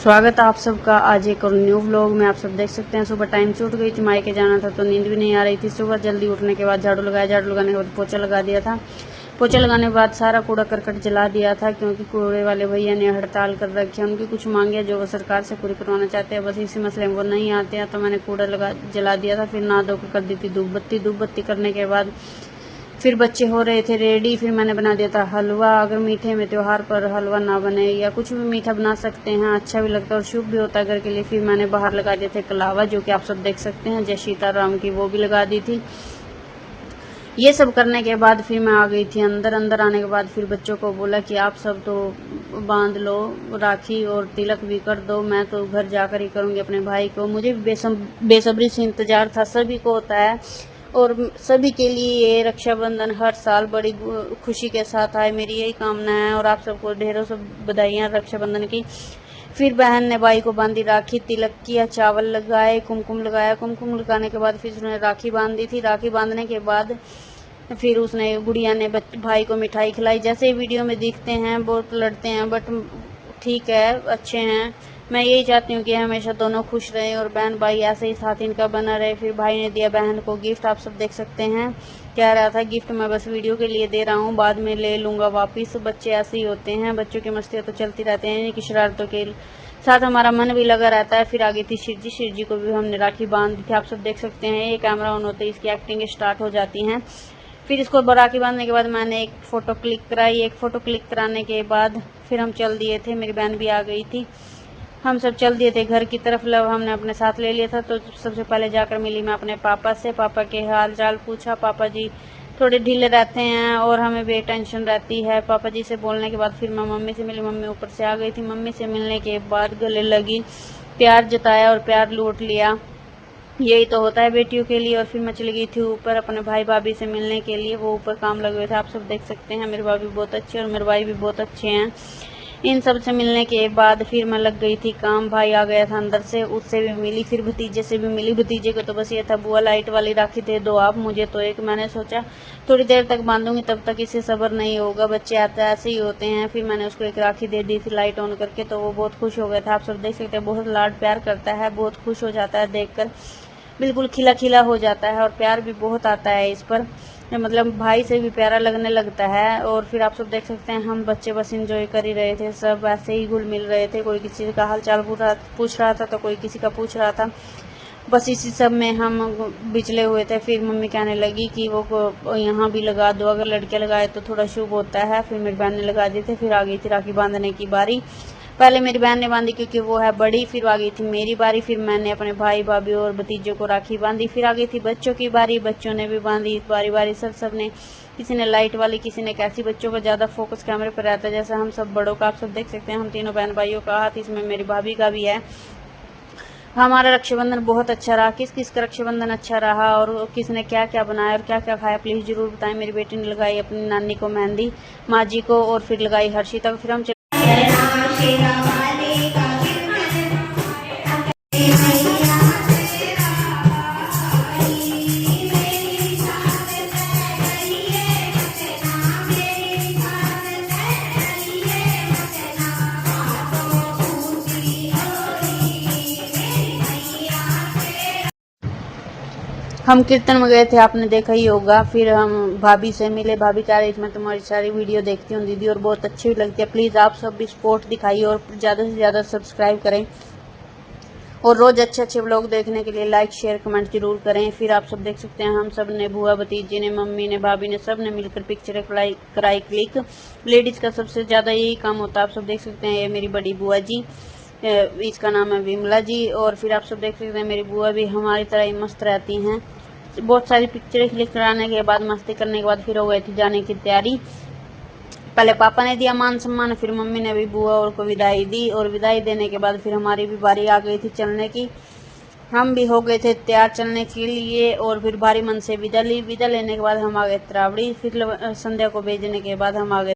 स्वागत है आप सबका आज एक और न्यू व्लॉग में। आप सब देख सकते हैं सुबह टाइम से उठ गई थी, मायके जाना था तो नींद भी नहीं आ रही थी। सुबह जल्दी उठने के बाद झाड़ू लगाया, झाड़ू लगाने के बाद पोछा लगा दिया था। पोछा लगाने के बाद सारा कूड़ा करकट जला दिया था, क्योंकि कूड़े वाले भैया ने हड़ताल कर रखी है। उनकी कुछ मांगे जो वो सरकार से पूरी करवाना चाहते हैं, बस इसी मसले में वो नहीं आते हैं, तो मैंने कूड़ा जला दिया था। फिर नहा धो कर दी थी धूप बत्ती करने के बाद फिर बच्चे हो रहे थे रेडी। फिर मैंने बना दिया था हलवा। अगर मीठे में त्योहार पर हलवा ना बने या कुछ भी मीठा बना सकते हैं, अच्छा भी लगता है और शुभ भी होता है घर के लिए। फिर मैंने बाहर लगा दिए थे कलावा, जो कि आप सब देख सकते हैं, जय सीताराम की, वो भी लगा दी थी। ये सब करने के बाद फिर मैं आ गई थी अंदर आने के बाद फिर बच्चों को बोला कि आप सब तो बांध लो राखी और तिलक भी कर दो, मैं तो घर जाकर ही करूँगी अपने भाई को। मुझे भी बेसब्री से इंतजार था, सभी को होता है और सभी के लिए ये रक्षाबंधन हर साल बड़ी खुशी के साथ आए, मेरी यही कामना है। और आप सबको ढेरों सब बधाइयाँ रक्षाबंधन की। फिर बहन ने भाई को बांधी राखी, तिलक किया, चावल लगाए, कुमकुम लगाया। कुमकुम लगाने के बाद फिर उसने राखी बांधी थी। राखी बांधने के बाद फिर उसने गुड़िया ने भाई को मिठाई खिलाई। जैसे वीडियो में दिखते हैं बहुत लड़ते हैं, बट ठीक है, अच्छे हैं। मैं यही चाहती हूँ कि हमेशा दोनों खुश रहें और बहन भाई ऐसे ही साथ इनका बना रहे। फिर भाई ने दिया बहन को गिफ्ट, आप सब देख सकते हैं। कह रहा था गिफ्ट मैं बस वीडियो के लिए दे रहा हूँ, बाद में ले लूँगा वापिस। बच्चे ऐसे ही होते हैं, बच्चों की मस्तियाँ तो चलती रहती हैं, इनकी शरारतों के साथ हमारा मन भी लगा रहता है। फिर आ गई थी शिव जी को भी हमने राखी बांध दी थी। आप सब देख सकते हैं, ये कैमरा ऑन होते ही इसकी एक्टिंग स्टार्ट हो जाती हैं। फिर इसको राखी बांधने के बाद मैंने एक फ़ोटो क्लिक कराई। एक फ़ोटो क्लिक कराने के बाद फिर हम चल दिए थे, मेरी बहन भी आ गई थी। हम सब चल दिए थे घर की तरफ। लव हमने अपने साथ ले लिया था। तो सबसे पहले जाकर मिली मैं अपने पापा से, पापा के हाल चाल पूछा। पापा जी थोड़े ढीले रहते हैं और हमें भी टेंशन रहती है। पापा जी से बोलने के बाद फिर मैं मम्मी से मिली। मम्मी ऊपर से आ गई थी। मम्मी से मिलने के बाद गले लगी, प्यार जताया और प्यार लूट लिया। यही तो होता है बेटियों के लिए। और फिर मैं चली गई थी ऊपर अपने भाई भाभी से मिलने के लिए, वो ऊपर काम लगे हुए थे। आप सब देख सकते हैं, मेरे भाभी बहुत अच्छे और मेरे भाई भी बहुत अच्छे हैं। इन सब से मिलने के बाद फिर मैं लग गई थी काम। भाई आ गया था अंदर से, उससे भी मिली। फिर भतीजे से भी मिली। भतीजे को तो बस ये था, बुआ लाइट वाली राखी दे दो आप मुझे। तो एक मैंने सोचा थोड़ी देर तक बांधूंगी, तब तक इसे सब्र नहीं होगा, बच्चे आते ऐसे ही होते हैं। फिर मैंने उसको एक राखी दे दी थी लाइट ऑन करके, तो वो बहुत खुश हो गया था। आप सब देख सकते हैं, बहुत लाड प्यार करता है, बहुत खुश हो जाता है देखकर, बिल्कुल खिला खिला हो जाता है और प्यार भी बहुत आता है इस पर, मतलब भाई से भी प्यारा लगने लगता है। और फिर आप सब देख सकते हैं, हम बच्चे बस एंजॉय कर ही रहे थे, सब ऐसे ही घुल मिल रहे थे। कोई किसी का हाल चाल पूछ रहा था तो कोई किसी का पूछ रहा था, बस इसी सब में हम बिचले हुए थे। फिर मम्मी कहने लगी कि वो यहाँ भी लगा दो, अगर लड़के लगाए तो थोड़ा शुभ होता है। फिर मेरी बहन ने लगा दिए थे। फिर आ गई थी राखी बांधने की बारी। पहले मेरी बहन ने बांधी क्योंकि वो है बड़ी, फिर आ गई थी मेरी बारी। फिर मैंने अपने भाई भाभी और भतीजों को राखी बांधी। फिर आ गई थी बच्चों की बारी, बच्चों ने भी बांधी बारी बारी। सब ने, किसी ने लाइट वाली, किसी ने कैसी। बच्चों का ज़्यादा फोकस कैमरे पर रहता है, जैसे हम सब बड़ों का। आप सब देख सकते हैं, हम तीनों बहन भाइयों का हाथ, इसमें मेरी भाभी का भी है। हमारा रक्षाबंधन बहुत अच्छा रहा। किस किस का रक्षाबंधन अच्छा रहा और किसने क्या क्या बनाया और क्या क्या खाया, प्लीज़ जरूर बताएं। मेरी बेटी ने लगाई अपनी नानी को मेहंदी, माँ जी को, और फिर लगाई हर्षिता को। फिर हम कीर्तन में गए थे, आपने देखा ही होगा। फिर हम भाभी से मिले। भाभी कह रही थी मैं तुम्हारी सारी वीडियो देखती हूँ दीदी और बहुत अच्छी भी लगती है, प्लीज़ आप सब भी सपोर्ट दिखाइए और ज़्यादा से ज़्यादा सब्सक्राइब करें और रोज़ अच्छे अच्छे व्लॉग देखने के लिए लाइक शेयर कमेंट जरूर करें। फिर आप सब देख सकते हैं, हम सब ने, बुआ भतीजी ने, मम्मी ने, भाभी ने, सब ने मिलकर पिक्चर कराई क्लिक। लेडीज़ का सबसे ज़्यादा यही काम होता है। आप सब देख सकते हैं, ये मेरी बड़ी बुआ जी, इसका नाम है विमला जी। और फिर आप सब देख सकते हैं, मेरी बुआ भी हमारी तरह ही मस्त रहती हैं। बहुत सारी पिक्चरें क्लिक कराने के बाद, मस्ती करने के बाद फिर हो गई थी जाने की तैयारी। पहले पापा ने दिया मान सम्मान, फिर मम्मी ने भी बुआ और को विदाई दी, और विदाई देने के बाद फिर हमारी भी बारी आ गई थी चलने की। हम भी हो गए थे तैयार चलने के लिए और फिर भारी मन से विदा ली। विदा लेने के बाद हम आ गए त्रावड़ी। फिर संध्या को भेजने के बाद हम आ गए